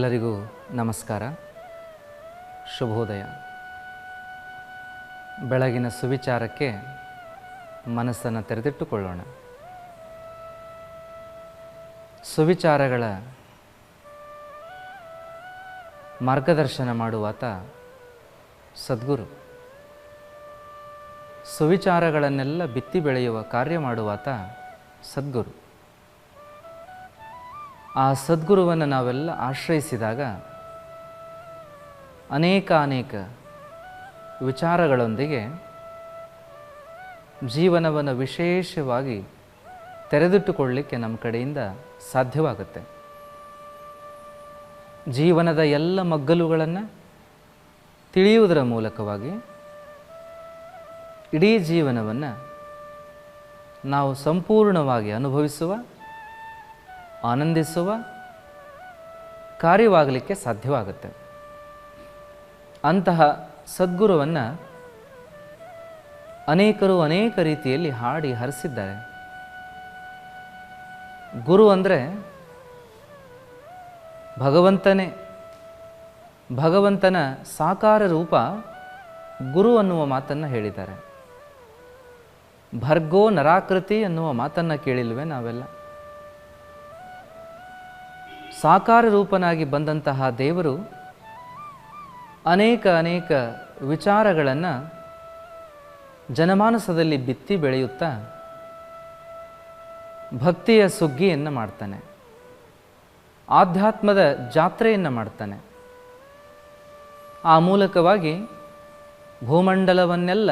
ಎಲ್ಲರಿಗೂ ನಮಸ್ಕಾರ, ಶುಭೋದಯ. ಬೆಳಗಿನ ಸುವಿಚಾರಕ್ಕೆ ಮನಸ್ಸನ್ನು ತೆರೆದಿಟ್ಟುಕೊಳ್ಳೋಣ. ಸುವಿಚಾರಗಳ ಮಾರ್ಗದರ್ಶನ ಮಾಡುವಾತ ಸದ್ಗುರು. ಸುವಿಚಾರಗಳನ್ನೆಲ್ಲ ಬಿತ್ತಿ ಬೆಳೆಯುವ ಕಾರ್ಯ ಮಾಡುವಾತ ಸದ್ಗುರು. ಆ ಸದ್ಗುರುವನ್ನು ನಾವೆಲ್ಲ ಆಶ್ರಯಿಸಿದಾಗ ಅನೇಕ ವಿಚಾರಗಳೊಂದಿಗೆ ಜೀವನವನ್ನು ವಿಶೇಷವಾಗಿ ತೆರೆದಿಟ್ಟುಕೊಳ್ಳಲಿಕ್ಕೆ ನಮ್ಮ ಕಡೆಯಿಂದ ಸಾಧ್ಯವಾಗುತ್ತೆ. ಜೀವನದ ಎಲ್ಲ ಮಗ್ಗಲುಗಳನ್ನು ತಿಳಿಯುವುದರ ಮೂಲಕವಾಗಿ ಇಡೀ ಜೀವನವನ್ನು ನಾವು ಸಂಪೂರ್ಣವಾಗಿ ಅನುಭವಿಸುವ, ಆನಂದಿಸುವ ಕಾರ್ಯವಾಗಲಿಕ್ಕೆ ಸಾಧ್ಯವಾಗುತ್ತೆ. ಅಂತಹ ಸದ್ಗುರುವನ್ನು ಅನೇಕರು ಅನೇಕ ರೀತಿಯಲ್ಲಿ ಹಾಡಿ ಹರಿಸಿದ್ದಾರೆ. ಗುರು ಅಂದರೆ ಭಗವಂತನೇ. ಭಗವಂತನ ಸಾಕಾರ ರೂಪ ಗುರು ಅನ್ನುವ ಮಾತನ್ನು ಹೇಳಿದ್ದಾರೆ. ಭರ್ಗೋ ನರಾಕೃತಿ ಅನ್ನುವ ಮಾತನ್ನು ಕೇಳಿಲ್ವೇ ನಾವೆಲ್ಲ? ಸಾಕಾರ ರೂಪನಾಗಿ ಬಂದಂತಹ ದೇವರು ಅನೇಕ ವಿಚಾರಗಳನ್ನು ಜನಮಾನಸದಲ್ಲಿ ಬಿತ್ತಿ ಬೆಳೆಯುತ್ತಾ ಭಕ್ತಿಯ ಸುಗ್ಗಿಯನ್ನು ಮಾಡ್ತಾನೆ, ಆಧ್ಯಾತ್ಮದ ಜಾತ್ರೆಯನ್ನು ಮಾಡ್ತಾನೆ. ಆ ಮೂಲಕವಾಗಿ ಭೂಮಂಡಲವನ್ನೆಲ್ಲ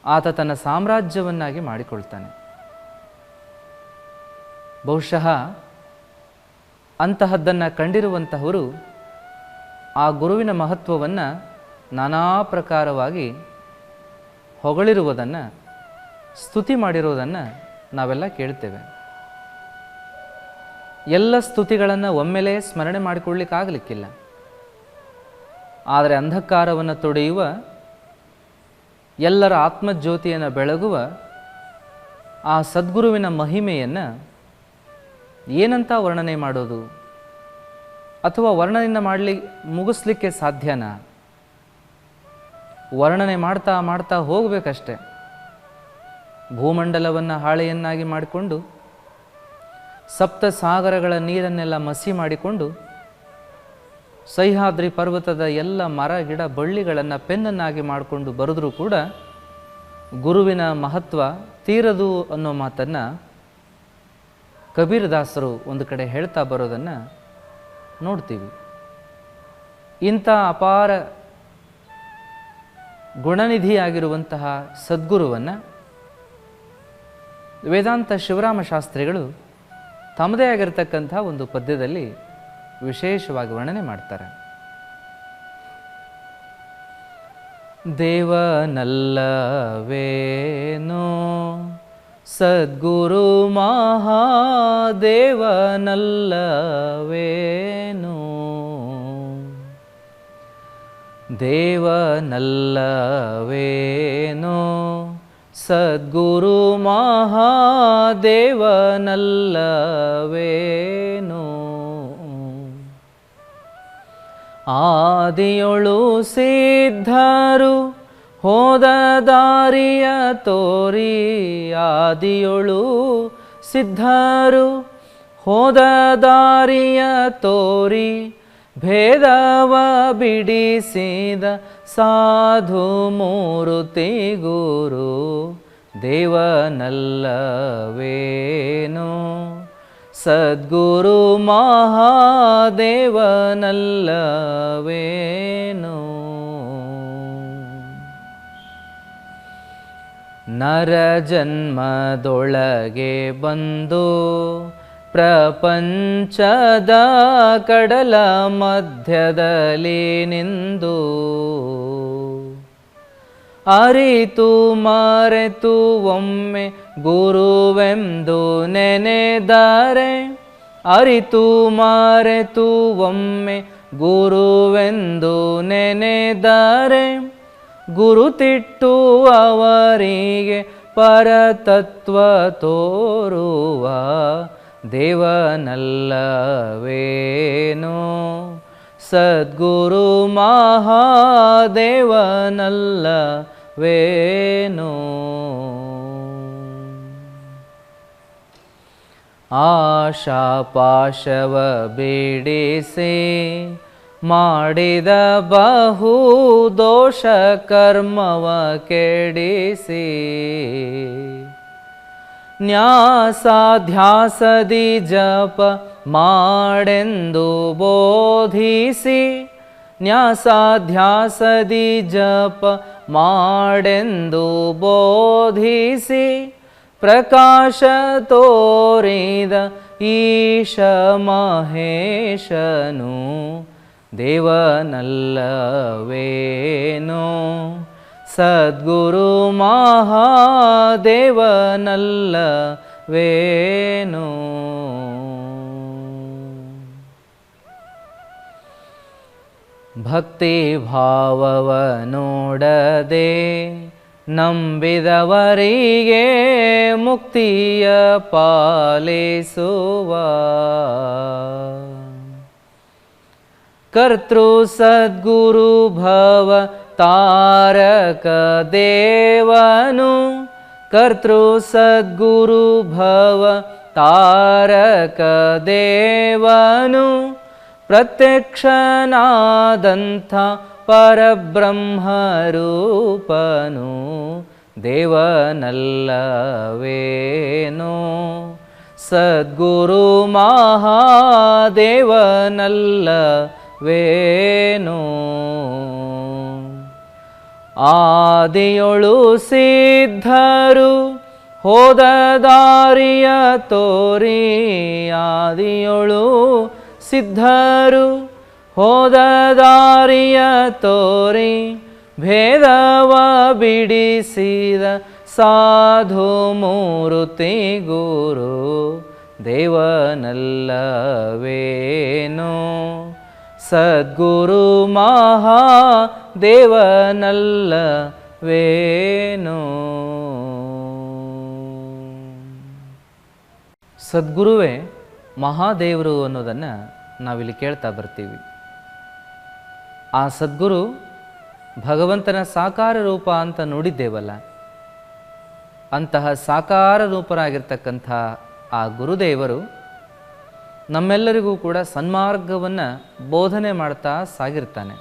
ಆತ ತನ್ನ ಸಾಮ್ರಾಜ್ಯವನ್ನಾಗಿ ಮಾಡಿಕೊಳ್ತಾನೆ. ಬಹುಶಃ ಅಂತಹದ್ದನ್ನು ಕಂಡಿರುವಂತಹವರು ಆ ಗುರುವಿನ ಮಹತ್ವವನ್ನು ನಾನಾ ಪ್ರಕಾರವಾಗಿ ಹೊಗಳಿರುವುದನ್ನು, ಸ್ತುತಿ ಮಾಡಿರುವುದನ್ನು ನಾವೆಲ್ಲ ಕೇಳ್ತೇವೆ. ಎಲ್ಲ ಸ್ತುತಿಗಳನ್ನು ಒಮ್ಮೆಲೇ ಸ್ಮರಣೆ ಮಾಡಿಕೊಳ್ಳಿಕ್ಕಾಗಲಿಕ್ಕಿಲ್ಲ. ಆದರೆ ಅಂಧಕಾರವನ್ನು ತೊಡೆಯುವ, ಎಲ್ಲರ ಆತ್ಮಜ್ಯೋತಿಯನ್ನು ಬೆಳಗುವ ಆ ಸದ್ಗುರುವಿನ ಮಹಿಮೆಯನ್ನು ಏನಂತ ವರ್ಣನೆ ಮಾಡೋದು? ಅಥವಾ ವರ್ಣನೆಯನ್ನು ಮುಗಿಸ್ಲಿಕ್ಕೆ ಸಾಧ್ಯನಾ? ವರ್ಣನೆ ಮಾಡ್ತಾ ಹೋಗಬೇಕಷ್ಟೆ. ಭೂಮಂಡಲವನ್ನು ಹಾಳೆಯನ್ನಾಗಿ ಮಾಡಿಕೊಂಡು, ಸಪ್ತ ಸಾಗರಗಳ ನೀರನ್ನೆಲ್ಲ ಮಸಿ ಮಾಡಿಕೊಂಡು, ಸಹ್ಯಾದ್ರಿ ಪರ್ವತದ ಎಲ್ಲ ಮರ ಗಿಡ ಬಳ್ಳಿಗಳನ್ನು ಪೆನ್ನನ್ನಾಗಿ ಮಾಡಿಕೊಂಡು ಬರೆದರೂ ಕೂಡ ಗುರುವಿನ ಮಹತ್ವ ತೀರದು ಅನ್ನೋ ಮಾತನ್ನು ಕಬೀರದಾಸರು ಒಂದು ಕಡೆ ಹೇಳ್ತಾ ಬರೋದನ್ನು ನೋಡ್ತೀವಿ. ಇಂಥ ಅಪಾರ ಗುಣನಿಧಿಯಾಗಿರುವಂತಹ ಸದ್ಗುರುವನ್ನು ವೇದಾಂತ ಶಿವರಾಮ ಶಾಸ್ತ್ರಿಗಳು ತಮ್ಮದೇ ಆಗಿರತಕ್ಕಂಥ ಒಂದು ಪದ್ಯದಲ್ಲಿ ವಿಶೇಷವಾಗಿ ವರ್ಣನೆ ಮಾಡ್ತಾರೆ. ದೇವನಲ್ಲವೇನೋ ಸದ್ಗುರು ಮಹಾದೇವನಲ್ಲವೇನೋ, ದೇವನಲ್ಲವೇನೋ ಸದ್ಗುರು ಮಹಾದೇವನಲ್ಲವೇನೋ, ಆದಿಯೊಳು ಸಿದ್ಧರು ಹೋದ ದಾರಿಯ ತೋರಿ, ಆದಿಯೊಳು ಸಿದ್ಧರು ಹೋದ ದಾರಿಯ ತೋರಿ, ಭೇದವ ಬಿಡಿಸಿದ ಸಾಧು ಮೂರುತಿ ಗುರು, ದೇವನಲ್ಲವೇನೋ ಸದ್ಗುರು ಮಹಾದೇವನಲ್ಲವೇನೋ. ನರ ಜನ್ಮದೊಳಗೆ ಬಂದು ಪ್ರಪಂಚದ ಕಡಲ ಮಧ್ಯದಲ್ಲಿ ನಿಂದು, ಅರಿತು ಮರೆತು ಒಮ್ಮೆ ಗುರುವೆಂದು ನೆನೆದರೆ, ಅರಿತು ಮರೆತು ಒಮ್ಮೆ ಗುರುವೆಂದು ನೆನೆದರೆ, ಗುರುತಿಟ್ಟು ಅವರಿಗೆ ಪರತತ್ವ ತೋರುವ ದೇವನಲ್ಲವೇನೋ ಸದ್ಗುರು ಮಹಾದೇವನಲ್ಲವೇನೋ ಆಶಾಪಾಶವ ಬಿಡಿಸಿ ಮಾಡಿದ ಬಹು ದೋಷ ಕರ್ಮವ ಕೆಡಿಸಿ ನ್ಯಾಸಾಧ್ಯಾಸದಿ ಜಪ ಮಾಡೆಂದು ಬೋಧಿಸಿ ನ್ಯಾಸಾಧ್ಯಾಸದಿ ಜಪ ಮಾಡೆಂದು ಬೋಧಿಸಿ ಪ್ರಕಾಶ ತೋರಿದ ಈಶ ಮಹೇಶನು ದೇವನಲ್ಲವೇನೋ ಸದ್ಗುರು ಮಹಾದೇವನಲ್ಲವೇನೋ ಭಕ್ತಿ ಭಾವವ ನೋಡದೆ ನಂಬಿದವರಿಗೆ ಮುಕ್ತಿಯ ಪಾಲಿಸುವ ಕರ್ತೃ ಸದ್ಗುರು ಭವ ತಾರಕ ದೇವನು ಕರ್ತೃ ಸದ್ಗುರು ಭವ ತಾರಕ ದೇವನು ಪ್ರತ್ಯಕ್ಷನಾದಂಥ ಪರಬ್ರಹ್ಮರೂಪನು ದೇವನಲ್ಲವೇನೋ ಸದ್ಗುರು ಮಹಾದೇವನಲ್ಲವೇನೋ ಆದಿಯೊಳು ಸಿದ್ಧರು ಹೋದ ದಾರಿಯ ತೋರಿ ಆದಿಯೊಳು ಸಿದ್ಧರು ಹೋದ ದಾರಿಯ ತೋರಿ ಭೇದವ ಬಿಡಿಸಿದ ಸಾಧು ಮೂರುತಿ ಗುರು ದೇವನಲ್ಲವೇನೋ ಸದ್ಗುರು ಮಹಾದೇವನಲ್ಲವೇನೋ ಸದ್ಗುರುವೇ ಮಹಾದೇವರು ಅನ್ನೋದನ್ನು ನಾವಿಲ್ಲಿ ಕೇಳ್ತಾ ಬರ್ತೀವಿ. ಆ ಸದ್ಗುರು ಭಗವಂತನ ಸಾಕಾರ ರೂಪ ಅಂತ ನೋಡಿದ್ದೇವಲ್ಲ, ಅಂತಹ ಸಾಕಾರ ರೂಪರಾಗಿರ್ತಕ್ಕಂಥ ಆ ಗುರುದೇವರು ನಮ್ಮೆಲ್ಲರಿಗೂ ಕೂಡ ಸನ್ಮಾರ್ಗವನ್ನು ಬೋಧನೆ ಮಾಡ್ತಾ ಸಾಗಿರ್ತಾನೆ.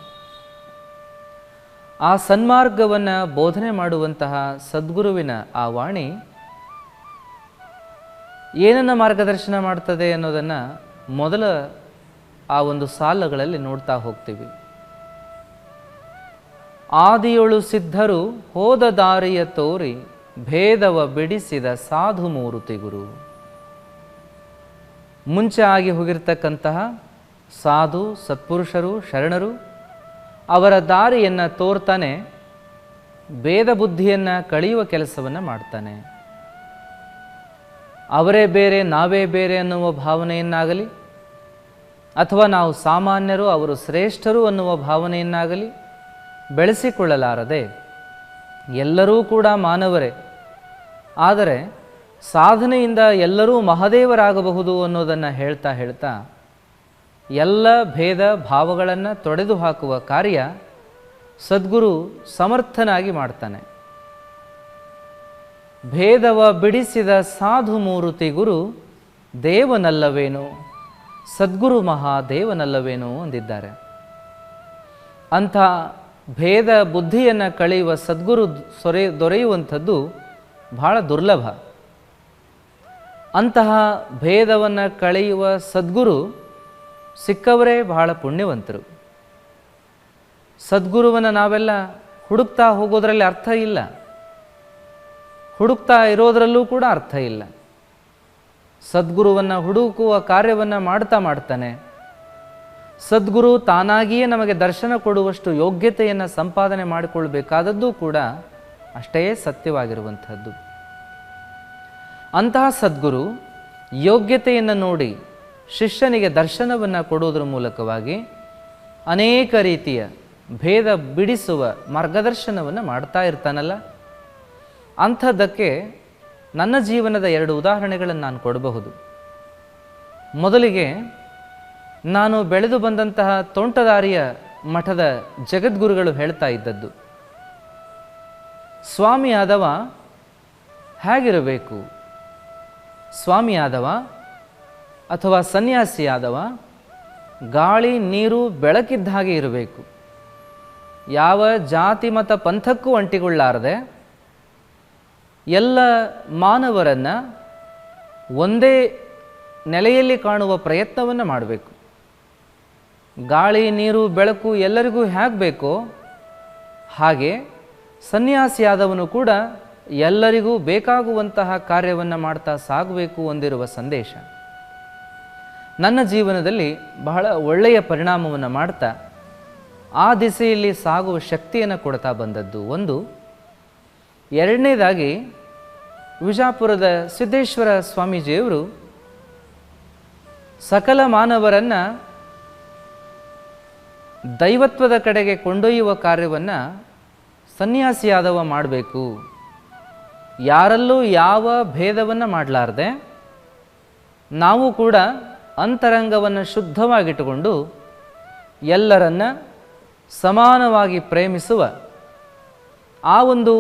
ಆ ಸನ್ಮಾರ್ಗವನ್ನು ಬೋಧನೆ ಮಾಡುವಂತಹ ಸದ್ಗುರುವಿನ ಆ ವಾಣಿ ಏನನ್ನು ಮಾರ್ಗದರ್ಶನ ಮಾಡ್ತದೆ ಅನ್ನೋದನ್ನು ಮೊದಲ ಆ ಒಂದು ಸಾಲುಗಳಲ್ಲಿ ನೋಡ್ತಾ ಹೋಗ್ತೀವಿ. ಆದಿಯೊಳು ಸಿದ್ಧರು ಹೋದ ದಾರಿಯ ತೋರಿ ಭೇದವ ಬಿಡಿಸಿದ ಸಾಧು ಮೂರುತಿ ಗುರು. ಮುಂಚೆ ಆಗಿ ಹೋಗಿರ್ತಕ್ಕಂತಹ ಸಾಧು ಸತ್ಪುರುಷರು ಶರಣರು ಅವರ ದಾರಿಯನ್ನು ತೋರ್ತಾನೆ, ಭೇದ ಬುದ್ಧಿಯನ್ನು ಕಳೆಯುವ ಕೆಲಸವನ್ನು ಮಾಡ್ತಾನೆ. ಅವರೇ ಬೇರೆ ನಾವೇ ಬೇರೆ ಅನ್ನುವ ಭಾವನೆಯನ್ನಾಗಲಿ ಅಥವಾ ನಾವು ಸಾಮಾನ್ಯರು ಅವರು ಶ್ರೇಷ್ಠರು ಅನ್ನುವ ಭಾವನೆಯನ್ನಾಗಲಿ ಬೆಳೆಸಿಕೊಳ್ಳಲಾರದೆ ಎಲ್ಲರೂ ಕೂಡ ಮಾನವರೇ, ಆದರೆ ಸಾಧನೆಯಿಂದ ಎಲ್ಲರೂ ಮಹಾದೇವರಾಗಬಹುದು ಅನ್ನೋದನ್ನು ಹೇಳ್ತಾ ಎಲ್ಲ ಭೇದ ಭಾವಗಳನ್ನು ತೊಡೆದು ಹಾಕುವ ಕಾರ್ಯ ಸದ್ಗುರು ಸಮರ್ಥನಾಗಿ ಮಾಡ್ತಾನೆ. ಭೇದವ ಬಿಡಿಸಿದ ಸಾಧು ಮೂರುತಿ ಗುರು ದೇವನಲ್ಲವೇನೋ ಸದ್ಗುರು ಮಹಾದೇವನಲ್ಲವೇನೋ ಅಂದಿದ್ದಾರೆ. ಅಂಥ ಭೇದ ಬುದ್ಧಿಯನ್ನು ಕಳೆಯುವ ಸದ್ಗುರು ದೊರೆಯುವಂಥದ್ದು ಬಹಳ ದುರ್ಲಭ. ಅಂತಹ ಭೇದವನ್ನು ಕಳೆಯುವ ಸದ್ಗುರು ಸಿಕ್ಕವರೇ ಬಹಳ ಪುಣ್ಯವಂತರು. ಸದ್ಗುರುವನ್ನು ನಾವೆಲ್ಲ ಹುಡುಕ್ತಾ ಹೋಗೋದ್ರಲ್ಲಿ ಅರ್ಥ ಇಲ್ಲ, ಹುಡುಕ್ತಾ ಇರೋದರಲ್ಲೂ ಕೂಡ ಅರ್ಥ ಇಲ್ಲ. ಸದ್ಗುರುವನ್ನು ಹುಡುಕುವ ಕಾರ್ಯವನ್ನು ಮಾಡ್ತಾನೆ. ಸದ್ಗುರು ತಾನಾಗಿಯೇ ನಮಗೆ ದರ್ಶನ ಕೊಡುವಷ್ಟು ಯೋಗ್ಯತೆಯನ್ನು ಸಂಪಾದನೆ ಮಾಡಿಕೊಳ್ಬೇಕಾದದ್ದು ಕೂಡ ಅಷ್ಟೇ ಸತ್ಯವಾಗಿರುವಂಥದ್ದು. ಅಂತಹ ಸದ್ಗುರು ಯೋಗ್ಯತೆಯನ್ನು ನೋಡಿ ಶಿಷ್ಯನಿಗೆ ದರ್ಶನವನ್ನು ಕೊಡುವುದರ ಮೂಲಕವಾಗಿ ಅನೇಕ ರೀತಿಯ ಭೇದ ಬಿಡಿಸುವ ಮಾರ್ಗದರ್ಶನವನ್ನು ಮಾಡ್ತಾ ಇರ್ತಾನಲ್ಲ. ಅಂಥದ್ದಕ್ಕೆ ನನ್ನ ಜೀವನದ 2 ಉದಾಹರಣೆಗಳನ್ನು ನಾನು ಕೊಡಬಹುದು. ಮೊದಲಿಗೆ ನಾನು ಬೆಳೆದು ಬಂದಂತಹ ತೋಂಟದಾರಿಯ ಮಠದ ಜಗದ್ಗುರುಗಳು ಹೇಳ್ತಾ ಇದ್ದದ್ದು, ಸ್ವಾಮಿಯಾದವ ಹೇಗಿರಬೇಕು? ಸ್ವಾಮಿಯಾದವ ಅಥವಾ ಸನ್ಯಾಸಿಯಾದವ ಗಾಳಿ ನೀರು ಬೆಳಕಿದ್ದ ಹಾಗೆ ಇರಬೇಕು. ಯಾವ ಜಾತಿ ಮತ ಪಂಥಕ್ಕೂ ಅಂಟಿಕೊಳ್ಳಾರದೆ ಎಲ್ಲ ಮಾನವರನ್ನು ಒಂದೇ ನೆಲೆಯಲ್ಲಿ ಕಾಣುವ ಪ್ರಯತ್ನವನ್ನು ಮಾಡಬೇಕು. ಗಾಳಿ ನೀರು ಬೆಳಕು ಎಲ್ಲರಿಗೂ ಹೇಗೆ ಬೇಕೋ ಹಾಗೆ ಸನ್ಯಾಸಿಯಾದವನು ಕೂಡ ಎಲ್ಲರಿಗೂ ಬೇಕಾಗುವಂತಹ ಕಾರ್ಯವನ್ನು ಮಾಡ್ತಾ ಸಾಗಬೇಕು ಎಂದಿರುವ ಸಂದೇಶ ನನ್ನ ಜೀವನದಲ್ಲಿ ಬಹಳ ಒಳ್ಳೆಯ ಪರಿಣಾಮವನ್ನು ಮಾಡ್ತಾ ಆ ದಿಸೆಯಲ್ಲಿ ಸಾಗುವ ಶಕ್ತಿಯನ್ನು ಕೊಡ್ತಾ ಬಂದದ್ದು ಒಂದು. ಎರಡನೇದಾಗಿ ವಿಜಾಪುರದ ಸಿದ್ದೇಶ್ವರ ಸ್ವಾಮೀಜಿಯವರು ಸಕಲ ಮಾನವರನ್ನು ದೈವತ್ವದ ಕಡೆಗೆ ಕೊಂಡೊಯ್ಯುವ ಕಾರ್ಯವನ್ನು ಸನ್ಯಾಸಿಯಾದವ ಮಾಡಬೇಕು. ಯಾರಲ್ಲೂ ಯಾವ ಭೇದವನ್ನು ಮಾಡಲಾರ್ದೆ ನಾವು ಕೂಡ ಅಂತರಂಗವನ್ನು ಶುದ್ಧವಾಗಿಟ್ಟುಕೊಂಡು ಎಲ್ಲರನ್ನ ಸಮಾನವಾಗಿ ಪ್ರೇಮಿಸುವ ಆ ಒಂದು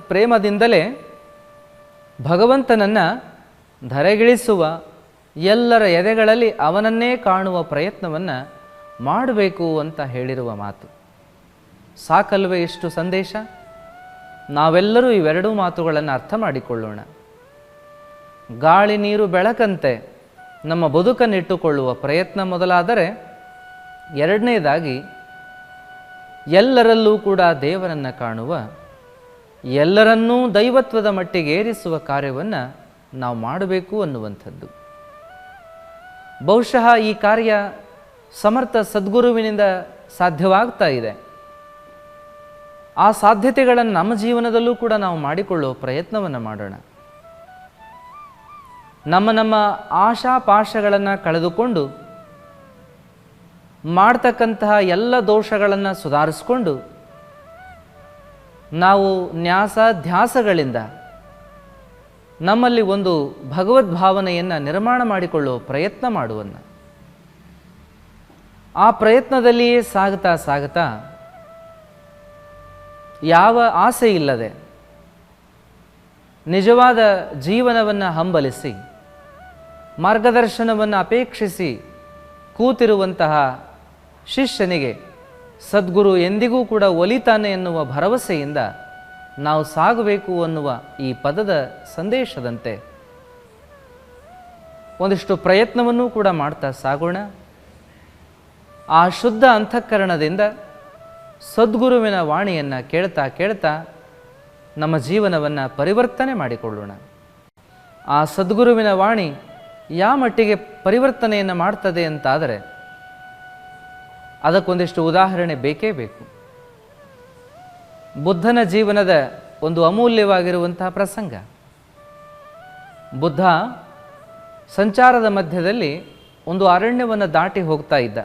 ಪ್ರೇಮದಿಂದಲೇ ಭಗವಂತನನ್ನು ಧರೆಗಿಳಿಸುವ, ಎಲ್ಲರ ಎದೆಗಳಲ್ಲಿ ಅವನನ್ನೇ ಕಾಣುವ ಪ್ರಯತ್ನವನ್ನು ಮಾಡಬೇಕು ಅಂತ ಹೇಳಿರುವ ಮಾತು ಸಾಕಲ್ವೇ? ಇಷ್ಟು ಸಂದೇಶ. ನಾವೆಲ್ಲರೂ ಇವೆರಡೂ ಮಾತುಗಳನ್ನು ಅರ್ಥ ಮಾಡಿಕೊಳ್ಳೋಣ. ಗಾಳಿ ನೀರು ಬೆಳಕಂತೆ ನಮ್ಮ ಬದುಕನ್ನಿಟ್ಟುಕೊಳ್ಳುವ ಪ್ರಯತ್ನ ಮೊದಲಾದರೆ, ಎರಡನೇದಾಗಿ ಎಲ್ಲರಲ್ಲೂ ಕೂಡ ದೇವರನ್ನು ಕಾಣುವ, ಎಲ್ಲರನ್ನೂ ದೈವತ್ವದ ಮಟ್ಟಿಗೆ ಏರಿಸುವ ಕಾರ್ಯವನ್ನು ನಾವು ಮಾಡಬೇಕು ಅನ್ನುವಂಥದ್ದು. ಬಹುಶಃ ಈ ಕಾರ್ಯ ಸಮರ್ಥ ಸದ್ಗುರುವಿನಿಂದ ಸಾಧ್ಯವಾಗ್ತಾ ಇದೆ. ಆ ಸಾಧ್ಯತೆಗಳನ್ನು ನಮ್ಮ ಜೀವನದಲ್ಲೂ ಕೂಡ ನಾವು ಮಾಡಿಕೊಳ್ಳುವ ಪ್ರಯತ್ನವನ್ನು ಮಾಡೋಣ. ನಮ್ಮ ಆಶಾಪಾಶಗಳನ್ನು ಕಳೆದುಕೊಂಡು ಮಾಡ್ತಕ್ಕಂತಹ ಎಲ್ಲ ದೋಷಗಳನ್ನು ಸುಧಾರಿಸಿಕೊಂಡು ನಾವು ನ್ಯಾಸಾಧ್ಯಾಸಗಳಿಂದ ನಮ್ಮಲ್ಲಿ ಒಂದು ಭಗವದ್ಭಾವನೆಯನ್ನು ನಿರ್ಮಾಣ ಮಾಡಿಕೊಳ್ಳುವ ಪ್ರಯತ್ನ ಮಾಡುವನ್ನ. ಆ ಪ್ರಯತ್ನದಲ್ಲಿಯೇ ಸಾಗುತ್ತಾ ಸಾಗುತ್ತಾ ಯಾವ ಆಸೆ ಇಲ್ಲದೆ ನಿಜವಾದ ಜೀವನವನ್ನು ಹಂಬಲಿಸಿ ಮಾರ್ಗದರ್ಶನವನ್ನು ಅಪೇಕ್ಷಿಸಿ ಕೂತಿರುವಂತಹ ಶಿಷ್ಯನಿಗೆ ಸದ್ಗುರು ಎಂದಿಗೂ ಕೂಡ ಒಲಿತಾನೆ ಎನ್ನುವ ಭರವಸೆಯಿಂದ ನಾವು ಸಾಗಬೇಕು ಅನ್ನುವ ಈ ಪದದ ಸಂದೇಶದಂತೆ ಒಂದಿಷ್ಟು ಪ್ರಯತ್ನವನ್ನೂ ಕೂಡ ಮಾಡ್ತಾ ಸಾಗೋಣ. ಆ ಶುದ್ಧ ಅಂತಃಕರಣದಿಂದ ಸದ್ಗುರುವಿನ ವಾಣಿಯನ್ನು ಕೇಳ್ತಾ ಕೇಳ್ತಾ ನಮ್ಮ ಜೀವನವನ್ನು ಪರಿವರ್ತನೆ ಮಾಡಿಕೊಳ್ಳೋಣ. ಆ ಸದ್ಗುರುವಿನ ವಾಣಿ ಯಾವ ಮಟ್ಟಿಗೆ ಪರಿವರ್ತನೆಯನ್ನು ಮಾಡ್ತದೆ ಅಂತಾದರೆ ಅದಕ್ಕೊಂದಿಷ್ಟು ಉದಾಹರಣೆ ಬೇಕೇ ಬೇಕು. ಬುದ್ಧನ ಜೀವನದ ಒಂದು ಅಮೂಲ್ಯವಾಗಿರುವಂತಹ ಪ್ರಸಂಗ. ಬುದ್ಧ ಸಂಚಾರದ ಮಧ್ಯದಲ್ಲಿ ಒಂದು ಅರಣ್ಯವನ್ನು ದಾಟಿ ಹೋಗ್ತಾ ಇದ್ದ.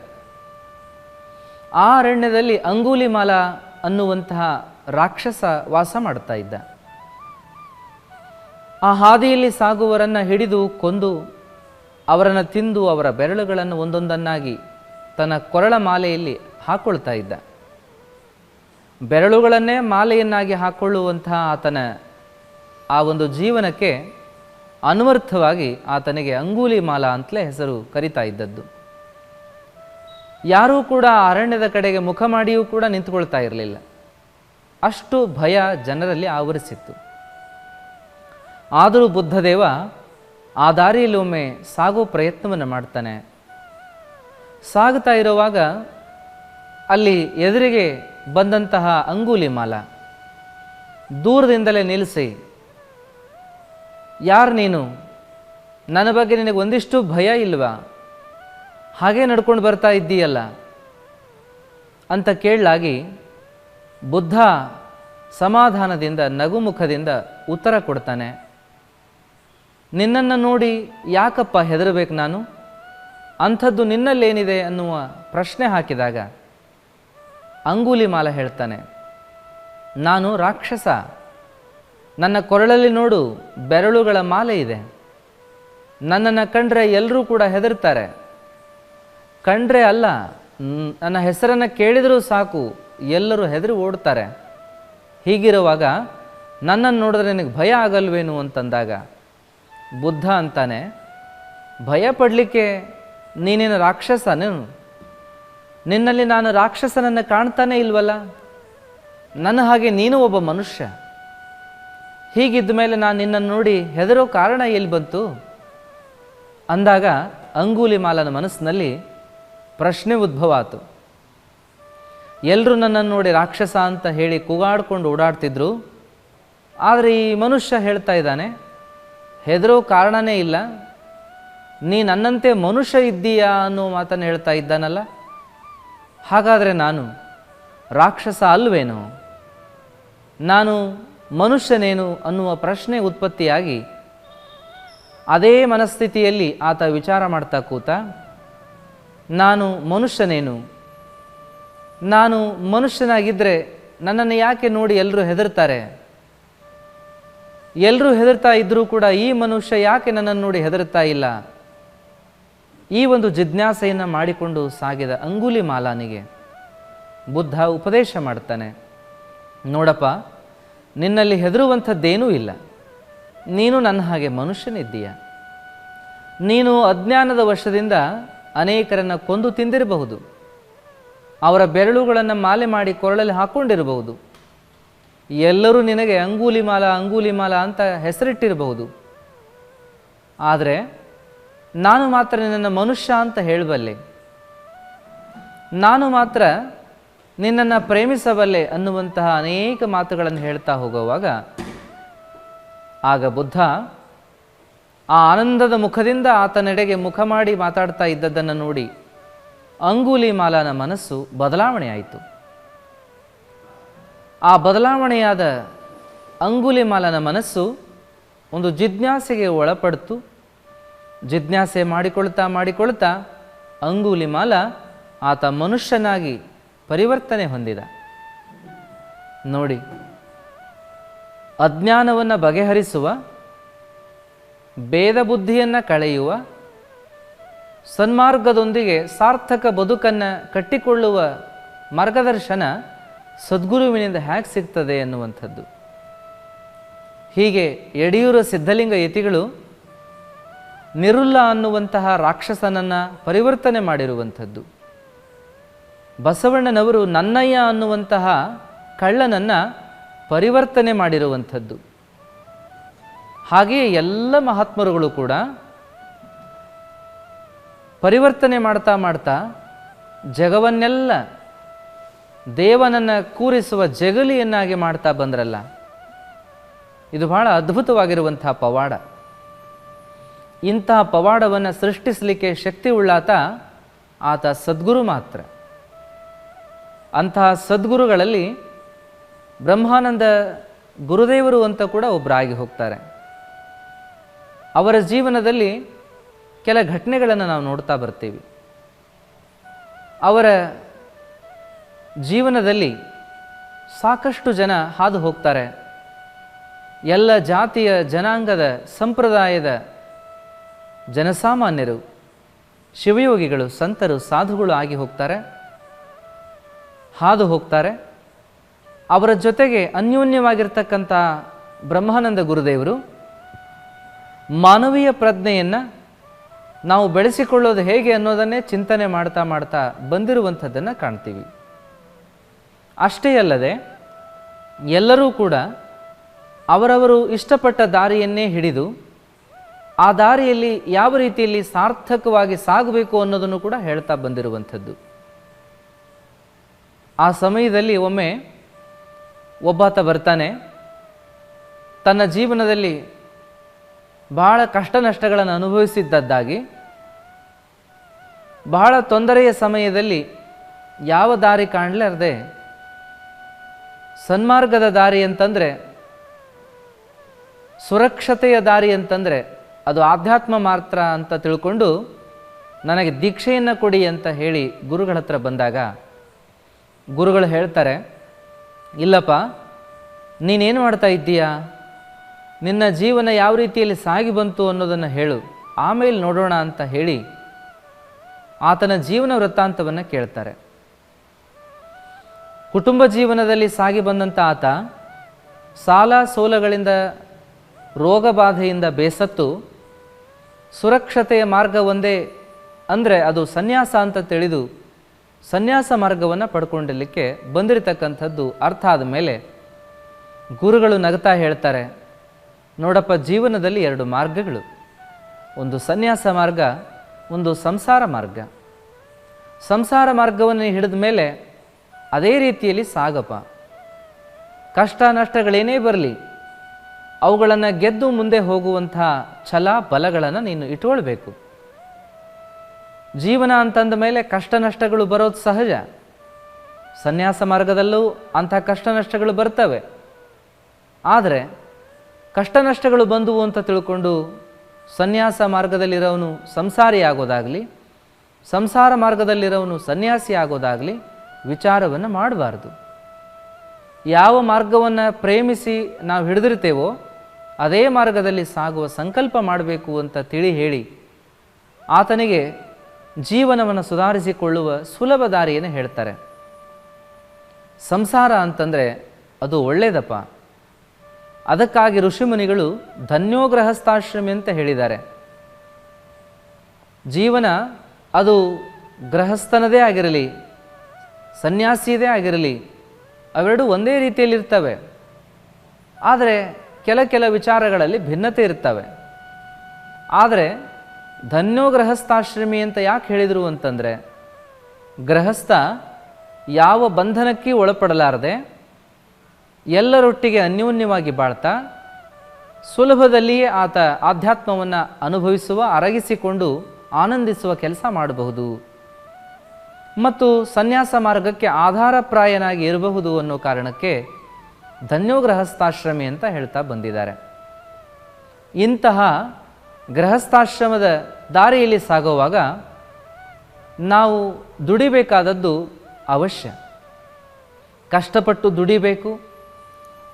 ಆ ಅರಣ್ಯದಲ್ಲಿ ಅಂಗುಲಿಮಾಲ ಅನ್ನುವಂತಹ ರಾಕ್ಷಸ ವಾಸ ಮಾಡ್ತಾ ಇದ್ದ. ಆ ಹಾದಿಯಲ್ಲಿ ಸಾಗುವವರನ್ನು ಹಿಡಿದು ಕೊಂದು ಅವರನ್ನು ತಿಂದು ಅವರ ಬೆರಳುಗಳನ್ನು ಒಂದೊಂದನ್ನಾಗಿ ತನ್ನ ಕೊರಳ ಮಾಲೆಯಲ್ಲಿ ಹಾಕ್ಕೊಳ್ತಾ ಇದ್ದ. ಬೆರಳುಗಳನ್ನೇ ಮಾಲೆಯನ್ನಾಗಿ ಹಾಕ್ಕೊಳ್ಳುವಂತಹ ಆತನ ಆ ಒಂದು ಜೀವನಕ್ಕೆ ಅನ್ವರ್ಥವಾಗಿ ಆತನಿಗೆ ಅಂಗುಲಿಮಾಲ ಅಂತಲೇ ಹೆಸರು ಕರಿತಾ ಇದ್ದದ್ದು. ಯಾರೂ ಕೂಡ ಅರಣ್ಯದ ಕಡೆಗೆ ಮುಖ ಮಾಡಿಯೂ ಕೂಡ ನಿಂತುಕೊಳ್ತಾ ಇರಲಿಲ್ಲ. ಅಷ್ಟು ಭಯ ಜನರಲ್ಲಿ ಆವರಿಸಿತ್ತು. ಆದರೂ ಬುದ್ಧದೇವ ಆ ದಾರಿಯಲ್ಲಿ ಒಮ್ಮೆ ಸಾಗೋ ಪ್ರಯತ್ನವನ್ನು ಮಾಡ್ತಾನೆ. ಸಾಗುತ್ತಾ ಇರುವಾಗ ಅಲ್ಲಿ ಎದುರಿಗೆ ಬಂದಂತಹ ಅಂಗುಲಿಮಾಲ ದೂರದಿಂದಲೇ ನಿಲ್ಲಿಸಿ, ಯಾರು ನೀನು? ನನ್ನ ಬಗ್ಗೆ ನಿನಗೆ ಒಂದಿಷ್ಟು ಭಯ ಇಲ್ವಾ? ಹಾಗೇ ನಡ್ಕೊಂಡು ಬರ್ತಾ ಇದ್ದೀಯಲ್ಲ ಅಂತ ಕೇಳಲಾಗಿ ಬುದ್ಧ ಸಮಾಧಾನದಿಂದ ನಗುಮುಖದಿಂದ ಉತ್ತರ ಕೊಡ್ತಾನೆ. ನಿನ್ನನ್ನು ನೋಡಿ ಯಾಕಪ್ಪ ಹೆದರಬೇಕು ನಾನು? ಅಂಥದ್ದು ನಿನ್ನಲ್ಲೇನಿದೆ ಅನ್ನುವ ಪ್ರಶ್ನೆ ಹಾಕಿದಾಗ ಅಂಗುಲಿಮಾಲ ಹೇಳ್ತಾನೆ, ನಾನು ರಾಕ್ಷಸ. ನನ್ನ ಕೊರಳಲ್ಲಿ ನೋಡು, ಬೆರಳುಗಳ ಮಾಲೆ ಇದೆ. ನನ್ನನ್ನು ಕಂಡ್ರೆ ಎಲ್ಲರೂ ಕೂಡ ಹೆದರ್ತಾರೆ. ಕಂಡ್ರೆ ಅಲ್ಲ, ನನ್ನ ಹೆಸರನ್ನು ಕೇಳಿದರೂ ಸಾಕು ಎಲ್ಲರೂ ಹೆದರಿ ಓಡ್ತಾರೆ. ಹೀಗಿರುವಾಗ ನನ್ನನ್ನು ನೋಡಿದ್ರೆ ನಿನಗೆ ಭಯ ಆಗಲ್ವೇನು ಅಂತಂದಾಗ ಬುದ್ಧ ಅಂತಾನೆ, ಭಯ ಪಡಲಿಕ್ಕೆ ನೀನೇನು ರಾಕ್ಷಸನು? ನಿನ್ನಲ್ಲಿ ನಾನು ರಾಕ್ಷಸನನ್ನು ಕಾಣ್ತಾನೇ ಇಲ್ವಲ್ಲ. ನನ್ನ ಹಾಗೆ ನೀನು ಒಬ್ಬ ಮನುಷ್ಯ. ಹೀಗಿದ್ದ ಮೇಲೆ ನಾನು ನಿನ್ನನ್ನು ನೋಡಿ ಹೆದರೋ ಕಾರಣ ಎಲ್ಲಿ ಬಂತು ಅಂದಾಗ ಅಂಗುಲಿಮಾಲನ ಮನಸ್ಸಿನಲ್ಲಿ ಪ್ರಶ್ನೆ ಉದ್ಭವ ಆಯಿತು. ಎಲ್ಲರೂ ನನ್ನನ್ನು ನೋಡಿ ರಾಕ್ಷಸ ಅಂತ ಹೇಳಿ ಕೂಗಾಡ್ಕೊಂಡು ಓಡಾಡ್ತಿದ್ರು. ಆದರೆ ಈ ಮನುಷ್ಯ ಹೇಳ್ತಾ ಇದ್ದಾನೆ, ಹೆದರೋ ಕಾರಣನೇ ಇಲ್ಲ, ನೀ ನನ್ನಂತೆ ಮನುಷ್ಯ ಇದ್ದೀಯಾ ಅನ್ನೋ ಮಾತನ್ನು ಹೇಳ್ತಾ ಇದ್ದಾನಲ್ಲ. ಹಾಗಾದರೆ ನಾನು ರಾಕ್ಷಸ ಅಲ್ವೇನೋ, ನಾನು ಮನುಷ್ಯನೇನು ಅನ್ನುವ ಪ್ರಶ್ನೆ ಉತ್ಪತ್ತಿಯಾಗಿ ಅದೇ ಮನಸ್ಥಿತಿಯಲ್ಲಿ ಆತ ವಿಚಾರ ಮಾಡ್ತಾ ಕೂತ, ನಾನು ಮನುಷ್ಯನೇನು, ನಾನು ಮನುಷ್ಯನಾಗಿದ್ದರೆ ನನ್ನನ್ನು ಯಾಕೆ ನೋಡಿ ಎಲ್ಲರೂ ಹೆದರ್ತಾರೆ? ಎಲ್ಲರೂ ಹೆದರ್ತಾ ಇದ್ದರೂ ಕೂಡ ಈ ಮನುಷ್ಯ ಯಾಕೆ ನನ್ನನ್ನು ನೋಡಿ ಹೆದರ್ತಾ ಇಲ್ಲ? ಈ ಒಂದು ಜಿಜ್ಞಾಸೆಯನ್ನು ಮಾಡಿಕೊಂಡು ಸಾಗಿದ ಅಂಗುಲಿಮಾಲನಿಗೆ ಬುದ್ಧ ಉಪದೇಶ ಮಾಡ್ತಾನೆ, ನೋಡಪ್ಪ, ನಿನ್ನಲ್ಲಿ ಹೆದರುವಂಥದ್ದೇನೂ ಇಲ್ಲ. ನೀನು ನನ್ನ ಹಾಗೆ ಮನುಷ್ಯನಿದ್ದೀಯ. ನೀನು ಅಜ್ಞಾನದ ವಶದಿಂದ ಅನೇಕರನ್ನು ಕೊಂದು ತಿಂದಿರಬಹುದು. ಅವರ ಬೆರಳುಗಳನ್ನು ಮಾಲೆ ಮಾಡಿ ಕೊರಳಲ್ಲಿ ಹಾಕ್ಕೊಂಡಿರಬಹುದು. ಎಲ್ಲರೂ ನಿನಗೆ ಅಂಗುಲಿಮಾಲ ಅಂಗುಲಿಮಾಲ ಅಂತ ಹೆಸರಿಟ್ಟಿರಬಹುದು. ಆದರೆ ನಾನು ಮಾತ್ರ ನಿನ್ನನ್ನು ಮನುಷ್ಯ ಅಂತ ಹೇಳಬಲ್ಲೆ, ನಾನು ಮಾತ್ರ ನಿನ್ನನ್ನು ಪ್ರೇಮಿಸಬಲ್ಲೆ ಅನ್ನುವಂತಹ ಅನೇಕ ಮಾತುಗಳನ್ನು ಹೇಳ್ತಾ ಹೋಗುವಾಗ ಆಗ ಬುದ್ಧ ಆ ಆನಂದದ ಮುಖದಿಂದ ಆತನೆಡೆಗೆ ಮುಖ ಮಾಡಿ ಮಾತಾಡ್ತಾ ಇದ್ದದ್ದನ್ನು ನೋಡಿ ಅಂಗುಲಿಮಾಲನ ಮನಸ್ಸು ಬದಲಾವಣೆಯಾಯಿತು. ಆ ಬದಲಾವಣೆಯಾದ ಅಂಗುಲಿಮಾಲನ ಮನಸ್ಸು ಒಂದು ಜಿಜ್ಞಾಸೆಗೆ ಒಳಪಡ್ತು. ಜಿಜ್ಞಾಸೆ ಮಾಡಿಕೊಳ್ತಾ ಅಂಗುಲಿಮಾಲ ಆತ ಮನುಷ್ಯನಾಗಿ ಪರಿವರ್ತನೆ ಹೊಂದಿದ. ನೋಡಿ, ಅಜ್ಞಾನವನ್ನು ಬಗೆಹರಿಸುವ, ಭೇದ ಬುದ್ಧಿಯನ್ನು ಕಳೆಯುವ, ಸನ್ಮಾರ್ಗದೊಂದಿಗೆ ಸಾರ್ಥಕ ಬದುಕನ್ನು ಕಟ್ಟಿಕೊಳ್ಳುವ ಮಾರ್ಗದರ್ಶನ ಸದ್ಗುರುವಿನಿಂದ ಹೇಗೆ ಸಿಗ್ತದೆ ಎನ್ನುವಂಥದ್ದು. ಹೀಗೆ ಯಡಿಯೂರ ಸಿದ್ಧಲಿಂಗ ಯತಿಗಳು ನಿರುಲ್ಲ ಅನ್ನುವಂತಹ ರಾಕ್ಷಸನನ್ನು ಪರಿವರ್ತನೆ ಮಾಡಿರುವಂಥದ್ದು. ಬಸವಣ್ಣನವರು ನನ್ನಯ್ಯ ಅನ್ನುವಂತಹ ಕಳ್ಳನನ್ನು ಪರಿವರ್ತನೆ ಮಾಡಿರುವಂಥದ್ದು. ಹಾಗೆಯೇ ಎಲ್ಲ ಮಹಾತ್ಮರುಗಳು ಕೂಡ ಪರಿವರ್ತನೆ ಮಾಡ್ತಾ ಜಗವನ್ನೆಲ್ಲ ದೇವನನ್ನು ಕೂರಿಸುವ ಜಗಲಿಯನ್ನಾಗಿ ಮಾಡ್ತಾ ಬಂದ್ರಲ್ಲ. ಇದು ಬಹಳ ಅದ್ಭುತವಾಗಿರುವಂತಹ ಪವಾಡ. ಇಂತಹ ಪವಾಡವನ್ನು ಸೃಷ್ಟಿಸಲಿಕ್ಕೆ ಶಕ್ತಿ ಉಳ್ಳಾತ ಆತ ಸದ್ಗುರು ಮಾತ್ರ. ಅಂತಹ ಸದ್ಗುರುಗಳಲ್ಲಿ ಬ್ರಹ್ಮಾನಂದ ಗುರುದೇವರು ಅಂತ ಕೂಡ ಒಬ್ಬರಾಗಿ ಹೋಗ್ತಾರೆ. ಅವರ ಜೀವನದಲ್ಲಿ ಕೆಲ ಘಟನೆಗಳನ್ನು ನಾವು ನೋಡ್ತಾ ಬರ್ತೀವಿ. ಅವರ ಜೀವನದಲ್ಲಿ ಸಾಕಷ್ಟು ಜನ ಹಾದು ಹೋಗ್ತಾರೆ. ಎಲ್ಲ ಜಾತಿಯ ಜನಾಂಗದ ಸಂಪ್ರದಾಯದ ಜನಸಾಮಾನ್ಯರು, ಶಿವಯೋಗಿಗಳು, ಸಂತರು, ಸಾಧುಗಳು ಆಗಿ ಹೋಗ್ತಾರೆ, ಹಾದು ಹೋಗ್ತಾರೆ. ಅವರ ಜೊತೆಗೆ ಅನ್ಯೋನ್ಯವಾಗಿರ್ತಕ್ಕಂಥ ಬ್ರಹ್ಮಾನಂದ ಗುರುದೇವರು ಮಾನವೀಯ ಪ್ರಜ್ಞೆಯನ್ನು ನಾವು ಬೆಳೆಸಿಕೊಳ್ಳೋದು ಹೇಗೆ ಅನ್ನೋದನ್ನೇ ಚಿಂತನೆ ಮಾಡ್ತಾ ಬಂದಿರುವಂಥದ್ದನ್ನು ಕಾಣ್ತೀವಿ. ಅಷ್ಟೇ ಅಲ್ಲದೆ ಎಲ್ಲರೂ ಕೂಡ ಅವರವರು ಇಷ್ಟಪಟ್ಟ ದಾರಿಯನ್ನೇ ಹಿಡಿದು ಆ ದಾರಿಯಲ್ಲಿ ಯಾವ ರೀತಿಯಲ್ಲಿ ಸಾರ್ಥಕವಾಗಿ ಸಾಗಬೇಕು ಅನ್ನೋದನ್ನು ಕೂಡ ಹೇಳ್ತಾ ಬಂದಿರುವಂಥದ್ದು. ಆ ಸಮಯದಲ್ಲಿ ಒಮ್ಮೆ ಒಬ್ಬಾತ ಬರ್ತಾನೆ. ತನ್ನ ಜೀವನದಲ್ಲಿ ಬಹಳ ಕಷ್ಟ ನಷ್ಟಗಳನ್ನು ಅನುಭವಿಸಿದ್ದದ್ದಾಗಿ, ಬಹಳ ತೊಂದರೆಯ ಸಮಯದಲ್ಲಿ ಯಾವ ದಾರಿ ಕಾಣಲಾರದೆ ಸನ್ಮಾರ್ಗದ ದಾರಿ ಅಂತಂದರೆ, ಸುರಕ್ಷತೆಯ ದಾರಿ ಅಂತಂದರೆ ಅದು ಆಧ್ಯಾತ್ಮ ಮಾತ್ರ ಅಂತ ತಿಳ್ಕೊಂಡು ನನಗೆ ದೀಕ್ಷೆಯನ್ನು ಕೊಡಿ ಅಂತ ಹೇಳಿ ಗುರುಗಳ ಹತ್ರ ಬಂದಾಗ ಗುರುಗಳು ಹೇಳ್ತಾರೆ, ಇಲ್ಲಪ್ಪ, ನೀನೇನು ಮಾಡ್ತಾ ಇದ್ದೀಯಾ, ನಿನ್ನ ಜೀವನ ಯಾವ ರೀತಿಯಲ್ಲಿ ಸಾಗಿ ಬಂತು ಅನ್ನೋದನ್ನು ಹೇಳು, ಆಮೇಲೆ ನೋಡೋಣ ಅಂತ ಹೇಳಿ ಆತನ ಜೀವನ ವೃತ್ತಾಂತವನ್ನು ಕೇಳ್ತಾರೆ. ಕುಟುಂಬ ಜೀವನದಲ್ಲಿ ಸಾಗಿ ಬಂದಂಥ ಆತ ಸಾಲ ಸೋಲಗಳಿಂದ ರೋಗ ಬಾಧೆಯಿಂದ ಬೇಸತ್ತು ಸುರಕ್ಷತೆಯ ಮಾರ್ಗ ಒಂದೇ ಅಂದರೆ ಅದು ಸನ್ಯಾಸ ಅಂತ ತಿಳಿದು ಸನ್ಯಾಸ ಮಾರ್ಗವನ್ನು ಪಡ್ಕೊಂಡಿರಲಿಕ್ಕೆ ಬಂದಿರತಕ್ಕಂಥದ್ದು ಅರ್ಥ ಆದ ಮೇಲೆ ಗುರುಗಳು ನಗ್ತಾ ಹೇಳ್ತಾರೆ, ನೋಡಪ್ಪ, ಜೀವನದಲ್ಲಿ 2 ಮಾರ್ಗಗಳು, ಒಂದು ಸನ್ಯಾಸ ಮಾರ್ಗ, ಒಂದು ಸಂಸಾರ ಮಾರ್ಗ. ಸಂಸಾರ ಮಾರ್ಗವನ್ನು ಹಿಡಿದ ಮೇಲೆ ಅದೇ ರೀತಿಯಲ್ಲಿ ಸಾಗಪ್ಪ. ಕಷ್ಟ ನಷ್ಟಗಳೇನೇ ಬರಲಿ ಅವುಗಳನ್ನು ಗೆದ್ದು ಮುಂದೆ ಹೋಗುವಂಥ ಛಲ ಬಲಗಳನ್ನು ನೀನು ಇಟ್ಕೊಳ್ಬೇಕು. ಜೀವನ ಅಂತಂದ ಮೇಲೆ ಕಷ್ಟ ನಷ್ಟಗಳು ಬರೋದು ಸಹಜ. ಸನ್ಯಾಸ ಮಾರ್ಗದಲ್ಲೂ ಅಂಥ ಕಷ್ಟ ನಷ್ಟಗಳು ಬರ್ತವೆ. ಆದರೆ ಕಷ್ಟ ನಷ್ಟಗಳು ಬಂದುವು ಅಂತ ತಿಳ್ಕೊಂಡು ಸನ್ಯಾಸ ಮಾರ್ಗದಲ್ಲಿರೋವನು ಸಂಸಾರಿ ಆಗೋದಾಗಲಿ, ಸಂಸಾರ ಮಾರ್ಗದಲ್ಲಿರೋವನು ಸನ್ಯಾಸಿ ಆಗೋದಾಗಲಿ ವಿಚಾರವನ್ನು ಮಾಡಬಾರ್ದು. ಯಾವ ಮಾರ್ಗವನ್ನು ಪ್ರೇಮಿಸಿ ನಾವು ಹಿಡಿದಿರ್ತೇವೋ ಅದೇ ಮಾರ್ಗದಲ್ಲಿ ಸಾಗುವ ಸಂಕಲ್ಪ ಮಾಡಬೇಕು ಅಂತ ತಿಳಿ ಹೇಳಿ ಆತನಿಗೆ ಜೀವನವನ್ನು ಸುಧಾರಿಸಿಕೊಳ್ಳುವ ಸುಲಭ ದಾರಿಯನ್ನು ಹೇಳ್ತಾರೆ. ಸಂಸಾರ ಅಂತಂದರೆ ಅದು ಒಳ್ಳೆಯದಪ್ಪ. ಅದಕ್ಕಾಗಿ ಋಷಿಮುನಿಗಳು ಧನ್ಯೋ ಗೃಹಸ್ಥಾಶ್ರಮಿ ಅಂತ ಹೇಳಿದ್ದಾರೆ. ಜೀವನ ಅದು ಗೃಹಸ್ಥನದೇ ಆಗಿರಲಿ, ಸನ್ಯಾಸಿಯದೇ ಆಗಿರಲಿ, ಅವೆರಡೂ ಒಂದೇ ರೀತಿಯಲ್ಲಿರ್ತವೆ. ಆದರೆ ಕೆಲ ವಿಚಾರಗಳಲ್ಲಿ ಭಿನ್ನತೆ ಇರ್ತವೆ. ಆದರೆ ಧನ್ಯೋ ಗೃಹಸ್ಥಾಶ್ರಮಿ ಅಂತ ಯಾಕೆ ಹೇಳಿದರು ಅಂತಂದರೆ, ಗೃಹಸ್ಥ ಯಾವ ಬಂಧನಕ್ಕೆ ಒಳಪಡಲಾರದೆ ಎಲ್ಲರೊಟ್ಟಿಗೆ ಅನ್ಯೋನ್ಯವಾಗಿ ಬಾಳ್ತಾ ಸುಲಭದಲ್ಲಿಯೇ ಆತ ಆಧ್ಯಾತ್ಮವನ್ನು ಅನುಭವಿಸುವ, ಅರಗಿಸಿಕೊಂಡು ಆನಂದಿಸುವ ಕೆಲಸ ಮಾಡಬಹುದು ಮತ್ತು ಸನ್ಯಾಸ ಮಾರ್ಗಕ್ಕೆ ಆಧಾರಪ್ರಾಯನಾಗಿ ಇರಬಹುದು ಅನ್ನೋ ಕಾರಣಕ್ಕೆ ಧನ್ಯೋ ಗೃಹಸ್ಥಾಶ್ರಮಿ ಅಂತ ಹೇಳ್ತಾ ಬಂದಿದ್ದಾರೆ. ಇಂತಹ ಗೃಹಸ್ಥಾಶ್ರಮದ ದಾರಿಯಲ್ಲಿ ಸಾಗುವಾಗ ನಾವು ದುಡಿಬೇಕಾದದ್ದು ಅವಶ್ಯ. ಕಷ್ಟಪಟ್ಟು ದುಡಿಬೇಕು,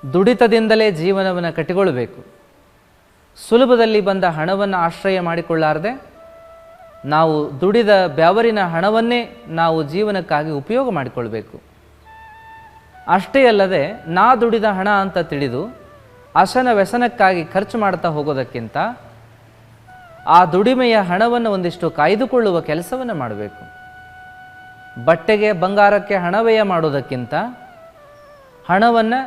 ದುಡಿತದಿಂದಲೇ ಜೀವನವನ್ನು ಕಟ್ಟಿಕೊಳ್ಳಬೇಕು. ಸುಲಭದಲ್ಲಿ ಬಂದ ಹಣವನ್ನು ಆಶ್ರಯ ಮಾಡಿಕೊಳ್ಳಾರದೆ ನಾವು ದುಡಿದ ಬೆವರಿನ ಹಣವನ್ನೇ ನಾವು ಜೀವನಕ್ಕಾಗಿ ಉಪಯೋಗ ಮಾಡಿಕೊಳ್ಬೇಕು. ಅಷ್ಟೇ ಅಲ್ಲದೆ ನಾ ದುಡಿದ ಹಣ ಅಂತ ತಿಳಿದು ಅಶನ ವ್ಯಸನಕ್ಕಾಗಿ ಖರ್ಚು ಮಾಡ್ತಾ ಹೋಗೋದಕ್ಕಿಂತ ಆ ದುಡಿಮೆಯ ಹಣವನ್ನು ಒಂದಿಷ್ಟು ಕಾಯ್ದುಕೊಳ್ಳುವ ಕೆಲಸವನ್ನು ಮಾಡಬೇಕು. ಬಟ್ಟೆಗೆ ಬಂಗಾರಕ್ಕೆ ಹಣ ವ್ಯಯ ಮಾಡೋದಕ್ಕಿಂತ ಹಣವನ್ನು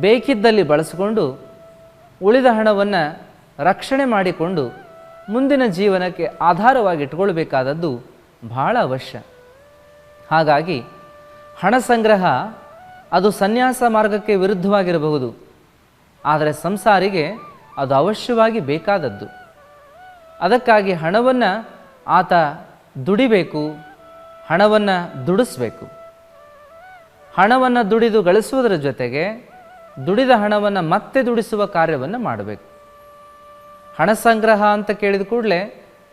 ಬೇಕಿದ್ದಲ್ಲಿ ಬಳಸಿಕೊಂಡು ಉಳಿದ ಹಣವನ್ನು ರಕ್ಷಣೆ ಮಾಡಿಕೊಂಡು ಮುಂದಿನ ಜೀವನಕ್ಕೆ ಆಧಾರವಾಗಿ ಇಟ್ಕೊಳ್ಬೇಕಾದದ್ದು ಬಹಳ ಅವಶ್ಯ. ಹಾಗಾಗಿ ಹಣ ಸಂಗ್ರಹ ಅದು ಸನ್ಯಾಸ ಮಾರ್ಗಕ್ಕೆ ವಿರುದ್ಧವಾಗಿರಬಹುದು, ಆದರೆ ಸಂಸಾರಿಗೆ ಅದು ಅವಶ್ಯವಾಗಿ ಬೇಕಾದದ್ದು. ಅದಕ್ಕಾಗಿ ಹಣವನ್ನು ಆತ ದುಡಿಬೇಕು, ಹಣವನ್ನು ದುಡಿಸ್ಬೇಕು. ಹಣವನ್ನು ದುಡಿದು ಗಳಿಸುವುದರ ಜೊತೆಗೆ ದುಡಿದ ಹಣವನ್ನು ಮತ್ತೆ ದುಡಿಸುವ ಕಾರ್ಯವನ್ನು ಮಾಡಬೇಕು. ಹಣ ಸಂಗ್ರಹ ಅಂತ ಕೇಳಿದ ಕೂಡಲೇ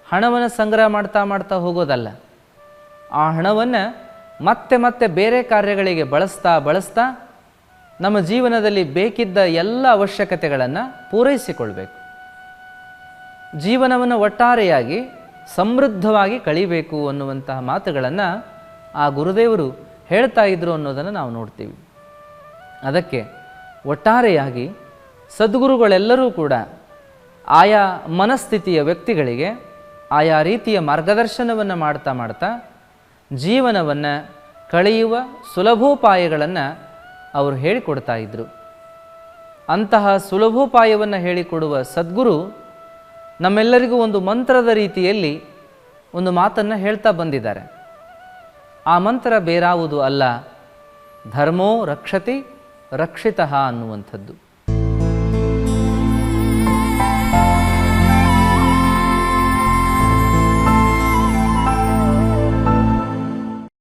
ಹಣವನ್ನು ಸಂಗ್ರಹ ಮಾಡ್ತಾ ಹೋಗೋದಲ್ಲ. ಆ ಹಣವನ್ನು ಮತ್ತೆ ಬೇರೆ ಕಾರ್ಯಗಳಿಗೆ ಬಳಸ್ತಾ ನಮ್ಮ ಜೀವನದಲ್ಲಿ ಬೇಕಿದ್ದ ಎಲ್ಲ ಅವಶ್ಯಕತೆಗಳನ್ನು ಪೂರೈಸಿಕೊಳ್ಬೇಕು. ಜೀವನವನ್ನು ಒಟ್ಟಾರೆಯಾಗಿ ಸಮೃದ್ಧವಾಗಿ ಕಳೀಬೇಕು ಅನ್ನುವಂತಹ ಮಾತುಗಳನ್ನು ಆ ಗುರುದೇವರು ಹೇಳ್ತಾ ಇದ್ರು ಅನ್ನೋದನ್ನು ನಾವು ನೋಡ್ತೀವಿ. ಅದಕ್ಕೆ ಒಟ್ಟಾರೆಯಾಗಿ ಸದ್ಗುರುಗಳೆಲ್ಲರೂ ಕೂಡ ಆಯಾ ಮನಸ್ಥಿತಿಯ ವ್ಯಕ್ತಿಗಳಿಗೆ ಆಯಾ ರೀತಿಯ ಮಾರ್ಗದರ್ಶನವನ್ನು ಮಾಡ್ತಾ ಜೀವನವನ್ನು ಕಳೆಯುವ ಸುಲಭೋಪಾಯಗಳನ್ನು ಅವರು ಹೇಳಿಕೊಡ್ತಾ ಇದ್ದರು. ಅಂತಹ ಸುಲಭೋಪಾಯವನ್ನು ಹೇಳಿಕೊಡುವ ಸದ್ಗುರು ನಮ್ಮೆಲ್ಲರಿಗೂ ಒಂದು ಮಂತ್ರದ ರೀತಿಯಲ್ಲಿ ಒಂದು ಮಾತನ್ನು ಹೇಳ್ತಾ ಬಂದಿದ್ದಾರೆ. ಆ ಮಂತ್ರ ಬೇರಾವುದು ಅಲ್ಲ, ಧರ್ಮೋ ರಕ್ಷತಿ ರಕ್ಷಿತಃ ಅನ್ನುವಂಥದ್ದು.